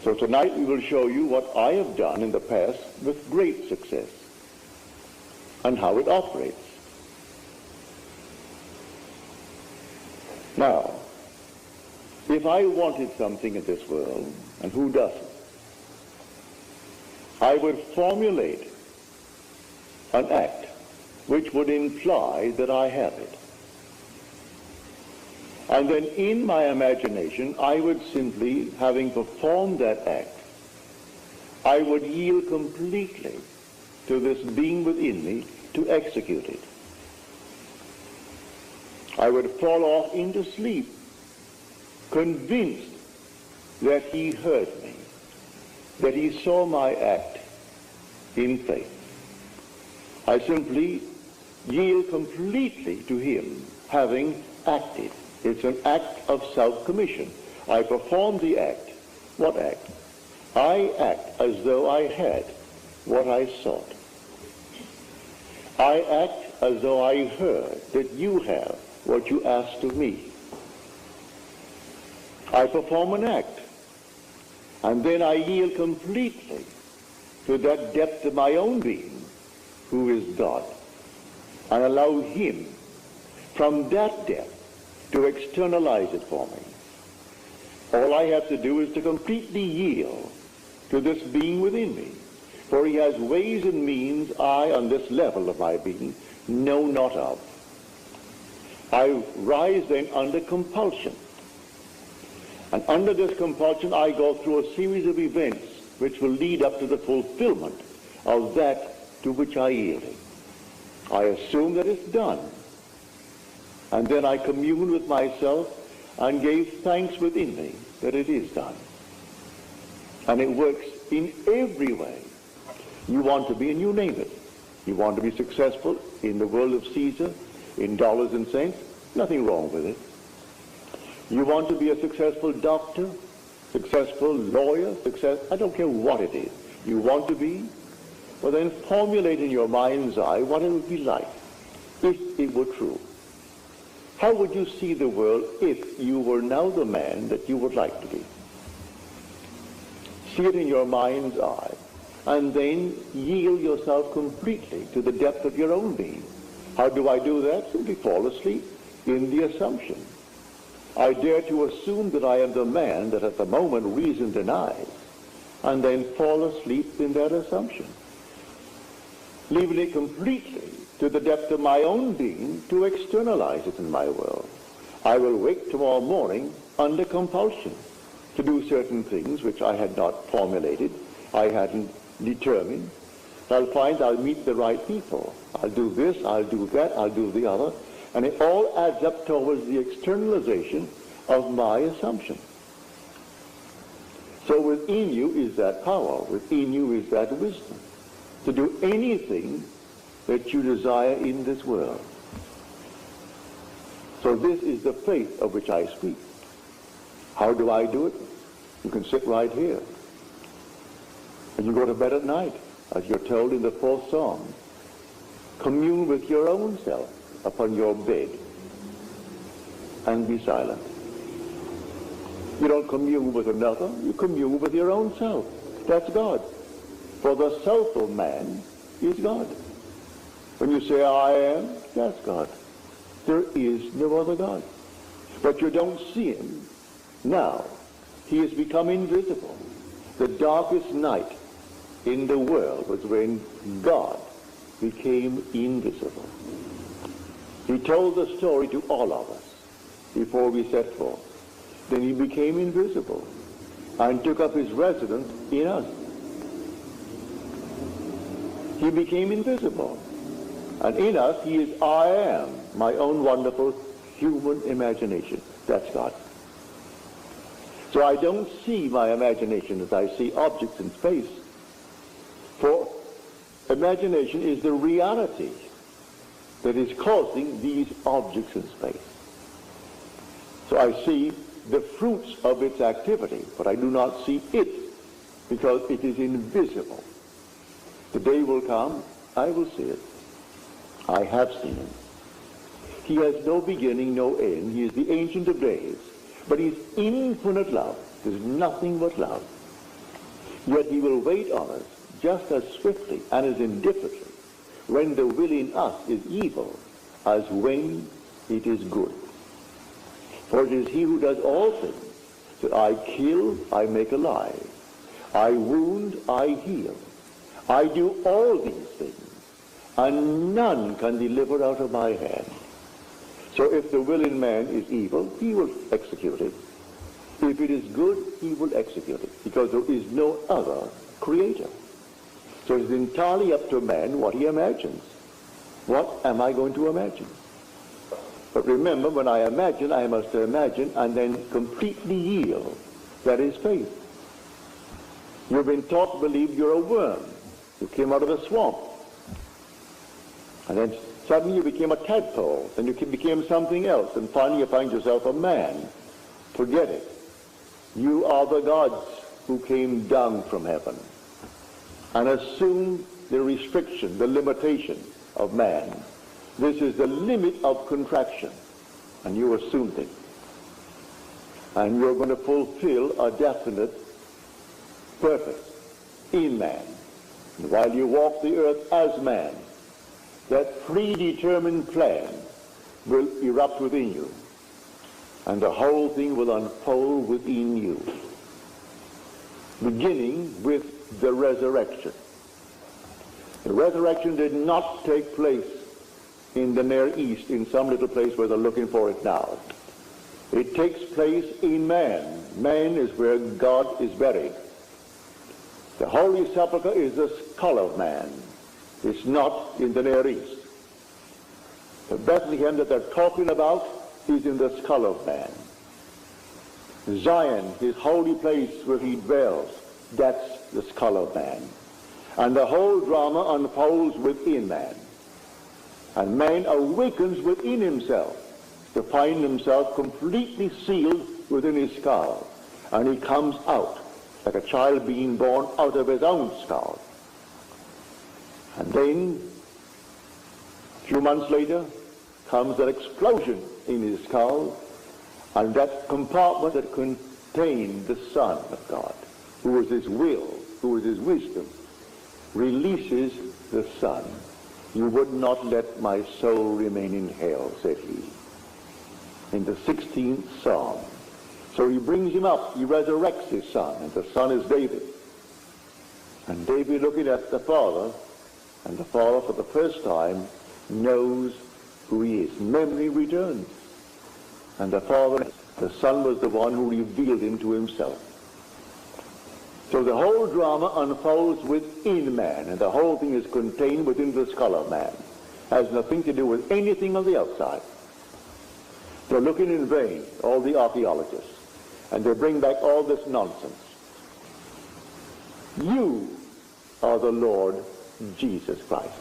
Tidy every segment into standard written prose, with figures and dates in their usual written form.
So tonight we will show you what I have done in the past with great success and how it operates. Now, if I wanted something in this world, and who doesn't, I would formulate an act which would imply that I have it. And then in my imagination, I would simply, having performed that act, I would yield completely to this being within me to execute it. I would fall off into sleep, convinced that he heard me, that he saw my act in faith. I simply yield completely to him, having acted. It's an act of self-commission. I perform the act. What act? I act as though I had what I sought. I act as though I heard that you have what you asked of me. I perform an act, and then I yield completely to that depth of my own being, who is God, and allow him from that depth to externalize it for me. All I have to do is to completely yield to this being within me, for he has ways and means I, on this level of my being, know not of. I rise then under compulsion. And under this compulsion, I go through a series of events which will lead up to the fulfillment of that to which I yielded. I assume that it's done. And then I commune with myself and gave thanks within me that it is done. And it works in every way. You want to be, and you name it. You want to be successful in the world of Caesar, in dollars and cents, nothing wrong with it. You want to be a successful doctor, successful lawyer, I don't care what it is. You want to be, well then formulate in your mind's eye what it would be like if it were true. How would you see the world if you were now the man that you would like to be? See it in your mind's eye, and then yield yourself completely to the depth of your own being. How do I do that? Simply fall asleep in the assumption. I dare to assume that I am the man that at the moment reason denies, and then fall asleep in that assumption, leaving it completely to the depth of my own being to externalize it in my world. I will wake tomorrow morning under compulsion to do certain things which I had not formulated, I hadn't determined. I'll find I'll meet the right people. I'll do this, I'll do that, I'll do the other. And it all adds up towards the externalization of my assumption. So within you is that power, within you is that wisdom, to do anything that you desire in this world. So this is the faith of which I speak. How do I do it? You can sit right here. And you go to bed at night, as you're told in the 4th Psalm. Commune with your own self upon your bed and be silent. You don't commune with another, you commune with your own self. That's God. For the self of man is God. When you say I am, that's God. There is no other God. But you don't see him now. He has become invisible. The darkest night in the world was when God became invisible. He told the story to all of us before we set forth. Then he became invisible and took up his residence in us. He became invisible. And in us, he is I am, my own wonderful human imagination. That's God. So I don't see my imagination as I see objects in space. For imagination is the reality that is causing these objects in space. So I see the fruits of its activity, but I do not see it because it is invisible. The day will come, I will see it. I have seen him. He has no beginning, no end. He is the Ancient of Days. But he's infinite love. There's nothing but love. Yet he will wait on us just as swiftly and as indifferently when the will in us is evil as when it is good. For it is he who does all things, that I kill, I make alive. I wound, I heal. I do all these things, and none can deliver out of my hand. So if the will in man is evil, he will execute it. If it is good, he will execute it, because there is no other creator. So it's entirely up to man what he imagines. What am I going to imagine? But remember, when I imagine, I must imagine and then completely yield. That is faith. You've been taught to believe you're a worm. You came out of a swamp. And then suddenly you became a tadpole. Then you became something else. And finally you find yourself a man. Forget it. You are the gods who came down from heaven and assumed the restriction, the limitation of man. This is the limit of contraction, and you assumed it. And you're going to fulfill a definite purpose in man. And while you walk the earth as man, that predetermined plan will erupt within you, and the whole thing will unfold within you, beginning with the resurrection. The resurrection did not take place in the Near East, in some little place where they're looking for it now. It takes place in man. Man is where God is buried. The Holy Sepulchre is the skull of man. It's not in the Near East. The Bethlehem that they're talking about is in the skull of man. Zion, his holy place where he dwells, that's the skull of man. And the whole drama unfolds within man. And man awakens within himself to find himself completely sealed within his skull. And he comes out like a child being born out of his own skull. And then, a few months later, comes an explosion in his skull, and that compartment that contained the Son of God, who was his will, who was his wisdom, releases the Son. You would not let my soul remain in hell, said he, in the 16th Psalm. So he brings him up, he resurrects his son, and the son is David. And David, looking at the Father, and the Father for the first time knows who he is. Memory returns. And the Father, the Son was the one who revealed him to himself. So the whole drama unfolds within man, and the whole thing is contained within the skull of man. Has nothing to do with anything on the outside. They're looking in vain, all the archaeologists, and they bring back all this nonsense. You are the Lord Jesus Christ.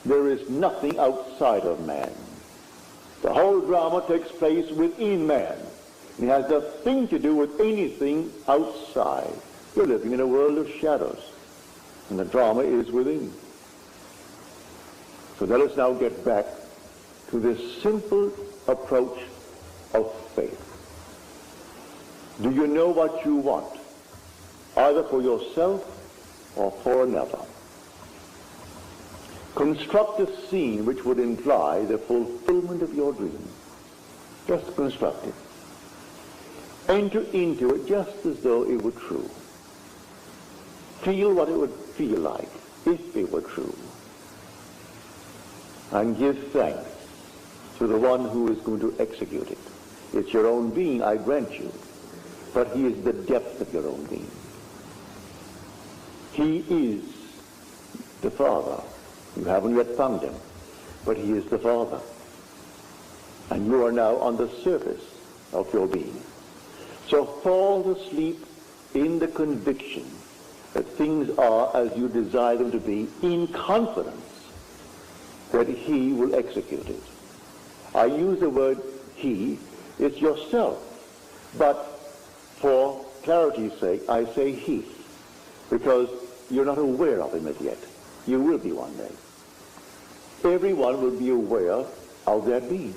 There is nothing outside of man. The whole drama takes place within man. It has nothing to do with anything outside. You're living in a world of shadows, and the drama is within. So let us now get back to this simple approach of faith. Do you know what you want, either for yourself or for another? Construct a scene which would imply the fulfillment of your dream. Just construct it. Enter into it just as though it were true. Feel what it would feel like if it were true. And give thanks to the one who is going to execute it. It's your own being, I grant you, but he is the depth of your own being. He is the Father. You haven't yet found him, but he is the Father. And you are now on the surface of your being. So fall asleep in the conviction that things are as you desire them to be, in confidence that he will execute it. I use the word he, it's yourself. But for clarity's sake, I say he, because you're not aware of him as yet. You will be one day. Everyone will be aware of that being.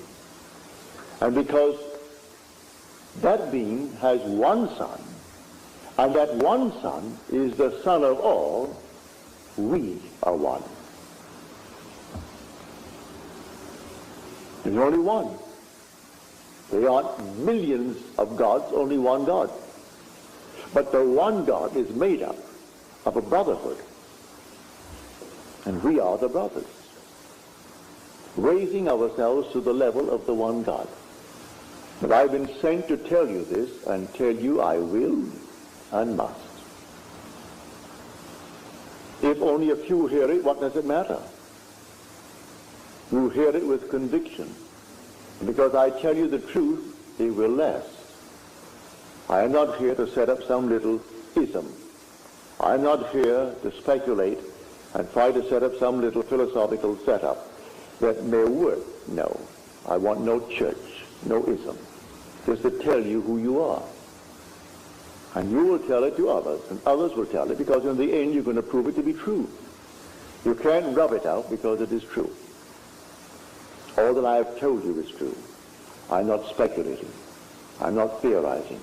And because that being has one son, And that one Son is the Son of all. We are one. There's only one. There aren't millions of gods, only one God. But the one God is made up of a brotherhood. And we are the brothers, raising ourselves to the level of the one God. But I've been sent to tell you this, and tell you I will and must. If only a few hear it, what does it matter? You hear it with conviction. Because I tell you the truth, it will last. I am not here to set up some little ism. I am not here to speculate and try to set up some little philosophical setup that may work. No. I want no church, no ism. Just to tell you who you are. And you will tell it to others, and others will tell it, because in the end you're going to prove it to be true. You can't rub it out because it is true. All that I have told you is true. I'm not speculating. I'm not theorizing.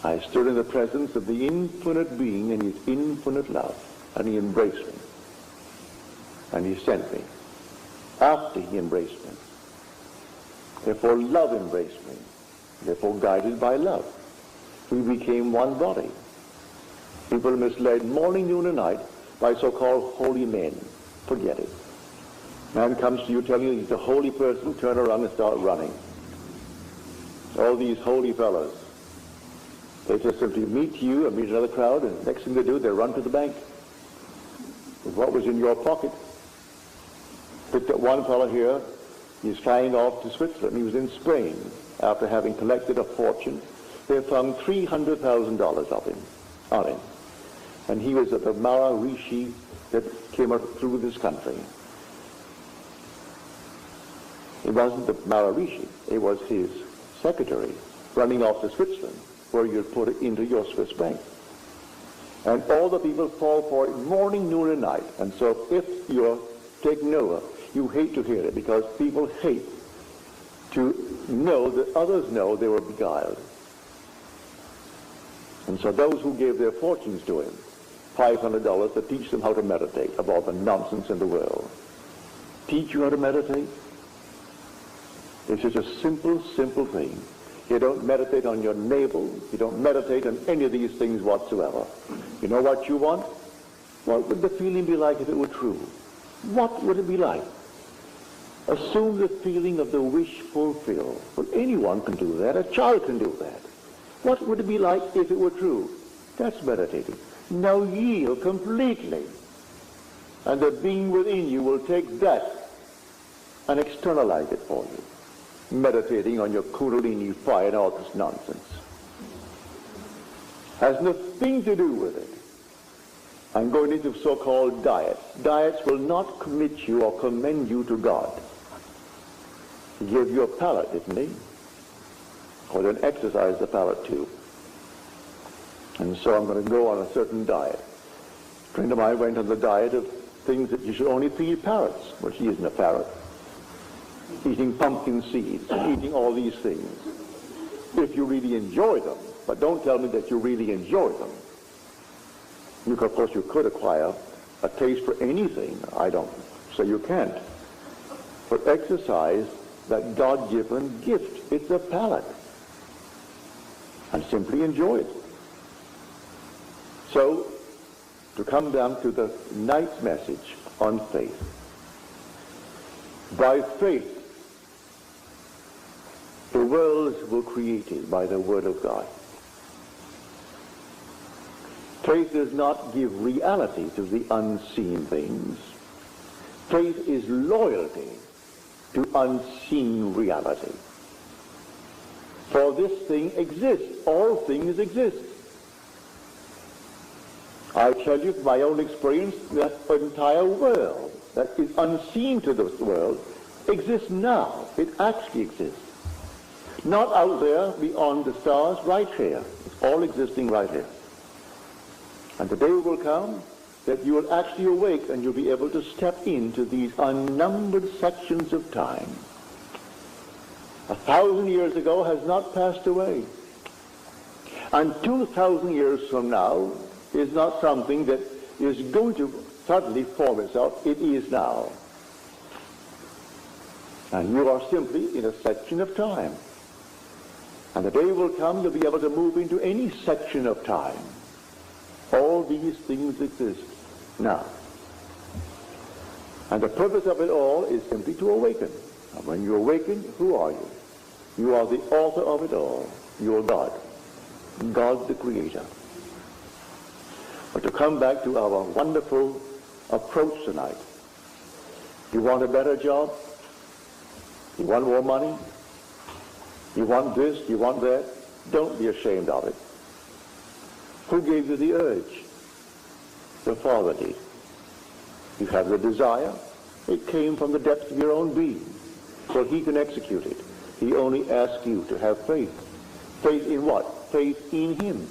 I stood in the presence of the infinite being and his infinite love, and he embraced me. And he sent me after he embraced me. Therefore love embraced me. Therefore guided by love. We became one body. People are misled morning, noon, and night by so-called holy men. Forget it. Man comes to you telling you he's a holy person, turn around and start running. All these holy fellows, they just simply meet you and meet another crowd, and the next thing they do, they run to the bank with what was in your pocket. Picked up one fellow here, he's flying off to Switzerland. He was in Spain after having collected a fortune. They found $300,000 of him, on him. And he was at the Maharishi that came up through this country. It wasn't the Maharishi, it was his secretary running off to Switzerland, where you'd put it into your Swiss bank. And all the people fall for it morning, noon, and night. And so if you're take Noah, you hate to hear it, because people hate to know that others know they were beguiled. And so those who gave their fortunes to him, $500 to teach them how to meditate, of all the nonsense in the world. Teach you how to meditate? It's just a simple, simple thing. You don't meditate on your navel. You don't meditate on any of these things whatsoever. You know what you want? What would the feeling be like if it were true? What would it be like? Assume the feeling of the wish fulfilled. Well, anyone can do that. A child can do that. What would it be like if it were true? That's meditating. Now yield completely. And the being within you will take that and externalize it for you. Meditating on your Kundalini fire and all this nonsense. Has nothing to do with it. I'm going into so-called diets. Diets will not commit you or commend you to God. He gave you a palate, didn't he? Or then exercise the palate too. And so I'm going to go on a certain diet. A friend of mine went on the diet of things that you should only feed parrots. Well, she isn't a parrot. Eating pumpkin seeds, eating all these things. If you really enjoy them, but don't tell me that you really enjoy them. You, of course, you could acquire a taste for anything. I don't say you can't. But exercise that God-given gift. It's a palate. And simply enjoy it. So, to come down to the night's message on faith. By faith, the worlds were created by the Word of God. Faith does not give reality to the unseen things. Faith is loyalty to unseen reality. For this thing exists. All things exist. I tell you from my own experience that the entire world that is unseen to this world exists now. It actually exists. Not out there beyond the stars, right here. It's all existing right here. And the day will come that you will actually awake and you'll be able to step into these unnumbered sections of time. 1,000 years ago has not passed away. And 2,000 years from now is not something that is going to suddenly form itself. It is now. And you are simply in a section of time. And the day will come you'll be able to move into any section of time. All these things exist now. And the purpose of it all is simply to awaken. And when you awaken, who are you? You are the author of it all. You are God. God the Creator. But to come back to our wonderful approach tonight. You want a better job? You want more money? You want this? You want that? Don't be ashamed of it. Who gave you the urge? The Father did. You have the desire. It came from the depths of your own being. So he can execute it. He only asks you to have faith. Faith in what? Faith in him.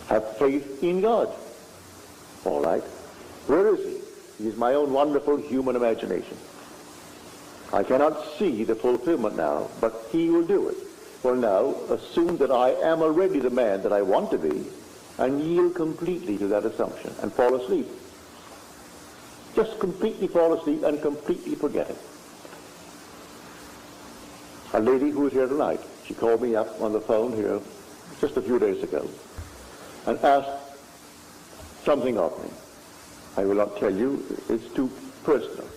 Have faith in God. All right. Where is he? He is my own wonderful human imagination. I cannot see the fulfillment now, but he will do it. Well, now, assume that I am already the man that I want to be, and yield completely to that assumption, and fall asleep. Just completely fall asleep and completely forget it. A lady who was here tonight, she called me up on the phone here just a few days ago, and asked something of me. I will not tell you, it's too personal.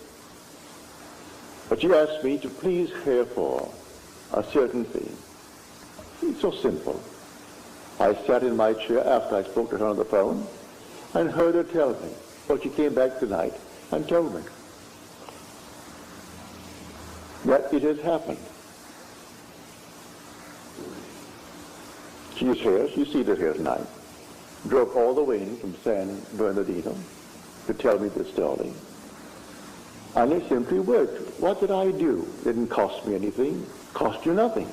But she asked me to please care for a certain thing. It's so simple. I sat in my chair after I spoke to her on the phone and heard her tell me. Well, she came back tonight and told me that it has happened. She is here. You see her here tonight. Drove all the way in from San Bernardino to tell me this story. And it simply worked. What did I do? It didn't cost me anything. Cost you nothing.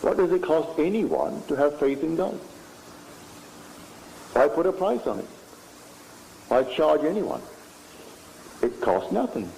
What does it cost anyone to have faith in God? Why put a price on it? Why charge anyone? It costs nothing.